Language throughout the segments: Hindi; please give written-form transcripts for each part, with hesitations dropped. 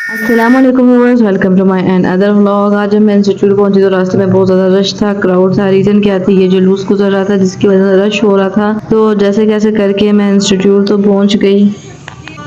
अस्सलाम वालेकुम viewers, welcome to my and other vlog. आज जब मैं इंस्टीट्यूट पहुंची तो रास्ते में बहुत ज़्यादा रश था, क्राउड था। रीज़न क्या थी, ये जुलूस गुजर रहा था जिसकी वजह से रश हो रहा था। तो जैसे कैसे करके मैं इंस्टीट्यूट तो पहुंच गई।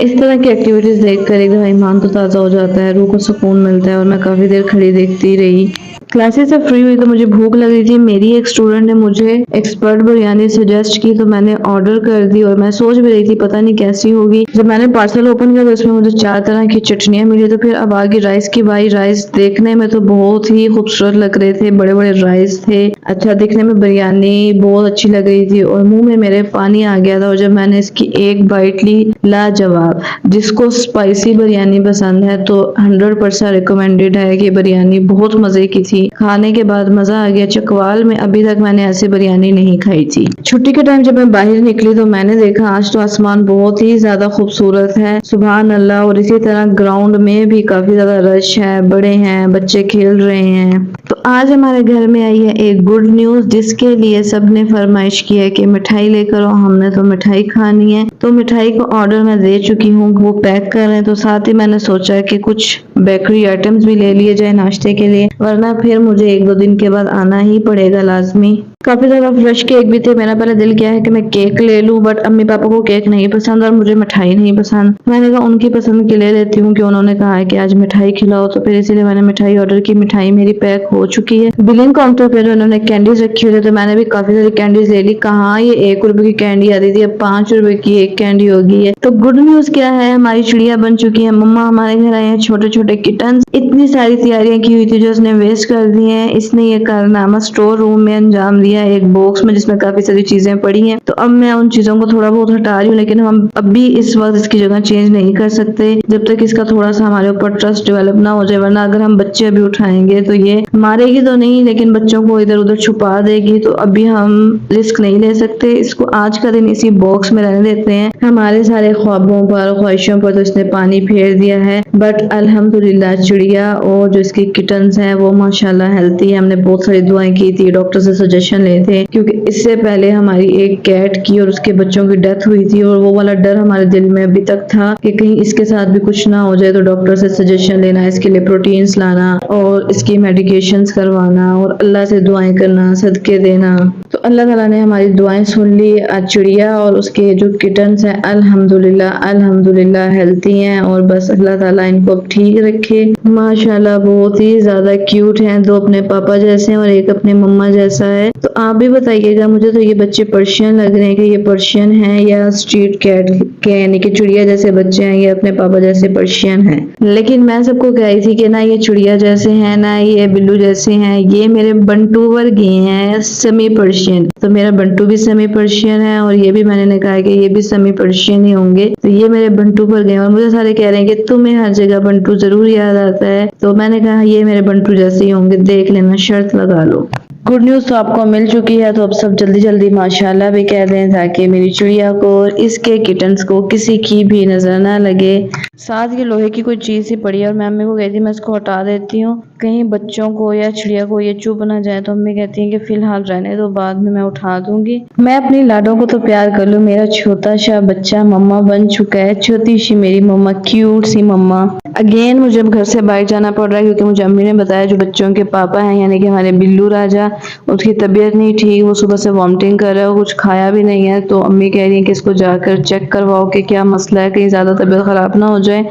इस तरह की एक्टिविटीज़ देखकर एकदम ईमान तो ताज़ा हो जाता है, रूह को सुकून मिलता है। और मैं काफ़ी देर खड़ी देखती रही। क्लासेस से फ्री हुई तो मुझे भूख लग रही थी। मेरी एक स्टूडेंट ने मुझे एक्सपर्ट बिरयानी सजेस्ट की तो मैंने ऑर्डर कर दी और मैं सोच भी रही थी पता नहीं कैसी होगी। जब मैंने पार्सल ओपन किया तो उसमें मुझे 4 तरह की चटनियाँ मिली। तो फिर अब आगे राइस की बारी। राइस देखने में तो बहुत ही खूबसूरत लग रहे थे, बड़े बड़े राइस थे। अच्छा दिखने में बिरयानी बहुत अच्छी लग रही थी और मुंह में मेरे पानी आ गया था। और जब मैंने इसकी एक बाइट ली, लाजवाब। जिसको स्पाइसी बिरयानी पसंद है तो 100% रिकमेंडेड है कि बिरयानी बहुत मजे की थी। खाने के बाद मजा आ गया। चकवाल में अभी तक मैंने ऐसी बिरयानी नहीं खाई थी। छुट्टी के टाइम जब मैं बाहर निकली तो मैंने देखा आज तो आसमान बहुत ही ज्यादा खूबसूरत है, सुभान अल्लाह। और इसी तरह ग्राउंड में भी काफी ज्यादा रश है, बड़े हैं, बच्चे खेल रहे हैं। तो आज हमारे घर में आई है एक गुड न्यूज, जिसके लिए सबने फरमाइश की है कि मिठाई लेकर आओ। हमने तो मिठाई खानी है, तो मिठाई को ऑर्डर मैं दे चुकी हूँ, वो पैक कर रहे हैं। तो साथ ही मैंने सोचा कि कुछ बेकरी आइटम्स भी ले लिए जाए नाश्ते के लिए, वरना फिर मुझे 1-2 दिन के बाद आना ही पड़ेगा लाजमी। काफी ज्यादा फ्रेश केक भी थे। मेरा पहले दिल किया है कि मैं केक ले लूं, बट अम्मी पापा को केक नहीं पसंद और मुझे मिठाई नहीं पसंद। मैंने कहा उनकी पसंद की ले लेती हूँ कि उन्होंने कहा है कि आज मिठाई खिलाओ, तो फिर इसीलिए मैंने मिठाई ऑर्डर की। मिठाई मेरी पैक हो चुकी है। बिलिंग काउंटर पे जो उन्होंने कैंडीज रखी हुई थी तो मैंने भी काफी सारी कैंडीज ले ली। कहाँ ये 1 रुपए की कैंडी आती थी, अब 5 रुपए की एक कैंडी हो गई है। तो गुड न्यूज क्या है, हमारी चिड़िया बन चुकी है। मम्मा हमारे घर आए हैं, छोटे छोटे किटन। इतनी सारी तैयारियां की हुई थी जो उसने वेस्ट कर दी है। इसने ये कारनामा स्टोर रूम में अंजाम दिया, एक बॉक्स में जिसमें काफी सारी चीजें पड़ी हैं। तो अब मैं उन चीजों को थोड़ा बहुत हटा रही हूँ, लेकिन हम अभी इस वक्त इसकी जगह चेंज नहीं कर सकते जब तक इसका थोड़ा सा हमारे ऊपर ट्रस्ट डेवलप ना हो जाए। वरना अगर हम बच्चे अभी उठाएंगे तो ये मारेगी तो नहीं, लेकिन बच्चों को इधर उधर छुपा देगी। तो अभी हम रिस्क नहीं ले सकते। इसको आज का दिन इसी बॉक्स में रहने देते हैं। हमारे सारे ख्वाबों पर, ख्वाहिशों पर तो इसने पानी फेर दिया है, बट अल्हम्दुलिल्लाह चिड़िया और जो इसकी किटन्स हैं वो माशाल्लाह हेल्थी है। हमने बहुत सारी दुआएं की थी, डॉक्टर से सजेशन लिए थे, क्योंकि इससे पहले हमारी एक कैट की और उसके बच्चों की डेथ हुई थी। और वो वाला डर हमारे दिल में अभी तक था कि कहीं इसके साथ भी कुछ ना हो जाए। तो डॉक्टर से सजेशन लेना, इसके लिए प्रोटीन्स लाना और इसकी मेडिकेशंस करवाना और अल्लाह से दुआएं करना, सदके देना। तो अल्लाह ताला ने हमारी दुआएं सुन ली। आज चिड़िया और उसके जो किटन्स हैं अल्हम्दुलिल्लाह अल्हम्दुलिल्लाह हेल्थी हैं। और बस अल्लाह ताला इनको अब ठीक रखे। माशाल्लाह बहुत ही ज्यादा क्यूट हैं, 2 अपने पापा जैसे हैं और एक अपने मम्मा जैसा है। तो आप भी बताइएगा, मुझे तो ये बच्चे पर्शियन लग रहे हैं कि ये पर्शियन है या स्ट्रीट कैट के, यानी कि चिड़िया जैसे बच्चे हैं, ये अपने पापा जैसे पर्शियन हैं। लेकिन मैं सबको कह रही थी कि ना ये चिड़िया जैसे हैं ना ये बिल्लू जैसे हैं, ये मेरे बंटू वर्ग हैं, सेमी पर्शियन। तो मेरा बंटू भी सेमी पर्शियन है और ये भी मैंने कहा कि ये भी सेमी पर्शियन ही होंगे। तो ये मेरे बंटू पर गए और मुझे सारे कह रहे हैं कि तुम्हें हर जगह बंटू जरूर याद आता है। तो मैंने कहा ये मेरे बंटू जैसे ही होंगे, देख लेना, शर्त लगा लो। गुड न्यूज तो आपको मिल चुकी है, तो अब सब जल्दी जल्दी माशाल्लाह भी कह दें ताकि मेरी चिड़िया को और इसके किटन्स को किसी की भी नजर ना लगे। साथ ये लोहे की कोई चीज ही पड़ी है और मैं अम्मी को कहती मैं इसको हटा देती हूँ, कहीं बच्चों को या चिड़िया को ये चुभ ना जाए। तो अम्मी कहती है कि फिलहाल रहने दो, बाद में मैं उठा दूंगी। मैं अपनी लाडों को तो प्यार कर लूं, मेरा छोटा सा बच्चा मम्मा बन चुका है। छोटी सी मेरी मम्मा, क्यूट सी मम्मा। अगेन मुझे अब घर से बाहर जाना पड़ रहा है क्योंकि मुझे अम्मी ने बताया जो बच्चों के पापा हैं यानी कि हमारे बिल्लू राजा, उसकी तबीयत नहीं ठीक, वो सुबह से वॉमिटिंग कर रहा है, कुछ खाया भी नहीं है। तो अम्मी कह रही है कि इसको जाकर चेक करवाओ कि क्या मसला है, कहीं ज़्यादा तबीयत ख़राब ना हो जाए।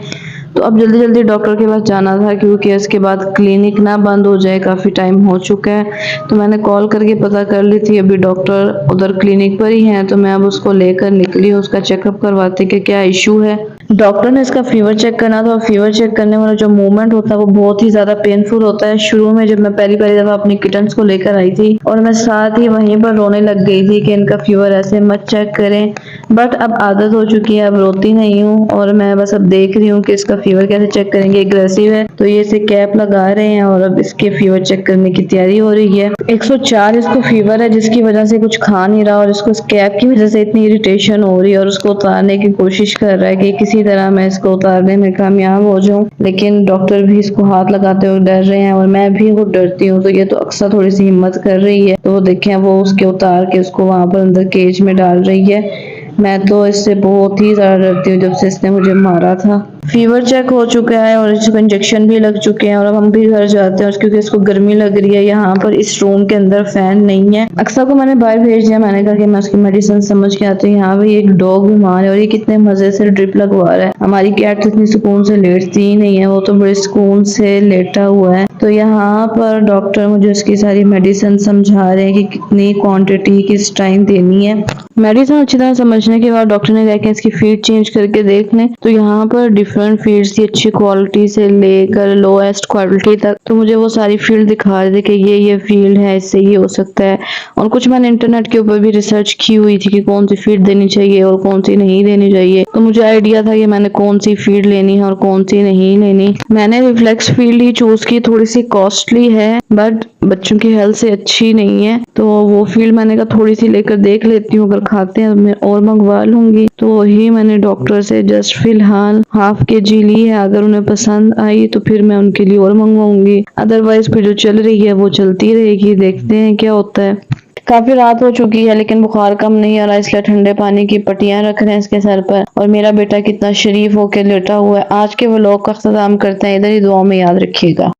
तो अब जल्दी जल्दी डॉक्टर के पास जाना था क्योंकि इसके बाद क्लिनिक ना बंद हो जाए, काफ़ी टाइम हो चुका है। तो मैंने कॉल करके पता कर ली थी, अभी डॉक्टर उधर क्लिनिक पर ही हैं। तो मैं अब उसको लेकर निकली, उसका चेकअप करवाते कि क्या इशू है। डॉक्टर ने इसका फीवर चेक करना था और फीवर चेक करने वाला जो मूवमेंट होता है वो बहुत ही ज्यादा पेनफुल होता है। शुरू में जब मैं पहली दफा अपनी किटन्स को लेकर आई थी और मैं साथ ही वहीं पर रोने लग गई थी कि इनका फीवर ऐसे मत चेक करें, बट अब आदत हो चुकी है, अब रोती नहीं हूँ। और मैं बस अब देख रही हूँ कि इसका फीवर कैसे चेक करेंगे। एग्रेसिव है तो ये इसे कैप लगा रहे हैं और अब इसके फीवर चेक करने की तैयारी हो रही है। 104 इसको फीवर है, जिसकी वजह से कुछ खा नहीं रहा और इसको इस कैप की वजह से इतनी इरिटेशन हो रही है और उसको उतारने की कोशिश कर रहा है कि किसी तरह मैं इसको उतारने में कामयाब हो जाऊं। लेकिन डॉक्टर भी इसको हाथ लगाते हुए डर रहे हैं और मैं भी खुद डरती हूँ। तो ये तो अक्सर थोड़ी सी हिम्मत कर रही है, तो वो देखें वो उसके उतार के उसको वहां पर अंदर केज में डाल रही है। मैं तो इससे बहुत ही ज्यादा डरती हूँ जब से इसने मुझे मारा था। फीवर चेक हो चुका है और इसको इंजेक्शन भी लग चुके हैं और अब हम भी घर जाते हैं क्योंकि इसको गर्मी लग रही है। यहाँ पर इस रूम के अंदर फैन नहीं है। अक्सर को मैंने बाहर भेज दिया, मैंने कहा कि मैं उसकी मेडिसिन समझ के आती हूँ। यहाँ पे एक डॉग बीमार है और ये कितने मजे से ड्रिप लगवा रहा है। हमारी कैट इतनी सुकून से लेटती ही नहीं है, वो तो बड़े सुकून से लेटा हुआ है। तो यहाँ पर डॉक्टर मुझे उसकी सारी मेडिसिन समझा रहे हैं कि कितनी क्वांटिटी किस टाइम देनी है। मेडिसिन अच्छी तरह समझने के बाद डॉक्टर ने कहा कि इसकी फीड चेंज करके देख लें। तो यहाँ पर डिफरेंट फीड्स थी, अच्छी क्वालिटी से लेकर लोएस्ट क्वालिटी तक। तो मुझे वो सारी फील्ड दिखा रहे थे कि ये फील्ड है, इससे ये हो सकता है। और कुछ मैंने इंटरनेट के ऊपर भी रिसर्च की हुई थी कि कौन सी फीड देनी चाहिए और कौन सी नहीं देनी चाहिए। तो मुझे आइडिया था कि मैंने कौन सी फीड लेनी है और कौन सी नहीं लेनी। मैंने रिफ्लेक्स फील्ड ही चूज की, थोड़ी सी कॉस्टली है बट बच्चों की हेल्थ से अच्छी नहीं है। तो वो फील्ड मैंने कहा थोड़ी सी लेकर देख लेती हूँ, अगर खाते हैं तो मैं और मंगवा लूंगी। तो वही मैंने डॉक्टर से जस्ट फिलहाल हाफ केजी ली है। अगर उन्हें पसंद आई तो फिर मैं उनके लिए और मंगवाऊंगी, अदरवाइज फिर जो चल रही है वो चलती रहेगी। देखते हैं क्या होता है। काफी रात हो चुकी है लेकिन बुखार कम नहीं आ रहा, इसलिए ठंडे पानी की पट्टियां रख रहे हैं इसके सर पर। और मेरा बेटा कितना शरीफ होकर लेटा हुआ है। आज के व्लॉग का अख्ताम करते हैं इधर ही, दुआ में याद रखिएगा।